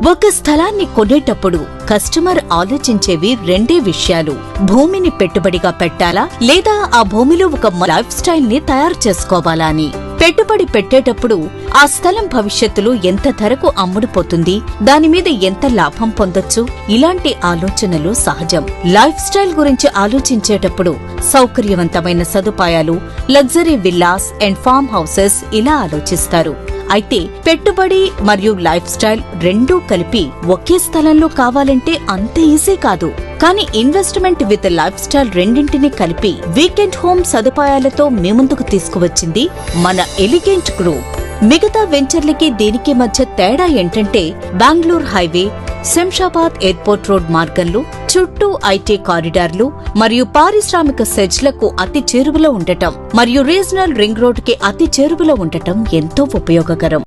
ఒక స్థలాన్ని కొనేటప్పుడు కస్టమర్ ఆలోచించేవి రెండే విషయాలు. భూమిని పెట్టుబడిగా పెట్టాలా లేదా ఆ భూమిలో ఒక లైఫ్ స్టైల్ ని తయారు చేసుకోవాలా అని. పెట్టుబడి పెట్టేటప్పుడు ఆ స్థలం భవిష్యత్తులో ఎంత ధరకు అమ్ముడుపోతుంది, దానిమీద ఎంత లాభం పొందొచ్చు, ఇలాంటి ఆలోచనలు సహజం. లైఫ్ స్టైల్ గురించి ఆలోచించేటప్పుడు సౌకర్యవంతమైన సదుపాయాలు, luxury villas and form houses ఇలా ఆలోచిస్తారు. అయితే పెట్టుబడి మరియు లైఫ్ స్టైల్ రెండూ కలిపి ఒకే స్థలంలో కావాలంటే అంత ఈజీ కాదు. కానీ ఇన్వెస్ట్మెంట్ విత్ లైఫ్ స్టైల్ రెండింటినీ కలిపి వీకెండ్ హోమ్ సదుపాయాలతో మీ ముందుకు తీసుకువచ్చింది మన ఎలిగెంట్ గ్రూప్. మిగతా వెంచర్లకి దీనికి మధ్య తేడా ఏంటంటే Bengaluru highway, Shamshabad airport road మార్గంలో చుట్టూ ఐటీ కారిడార్లు మరియు పారిశ్రామిక సెజ్లకు అతి చేరువలో ఉండటం మరియు రీజనల్ రింగ్ రోడ్డుకి అతి చేరువలో ఉండటం ఎంతో ఉపయోగకరం.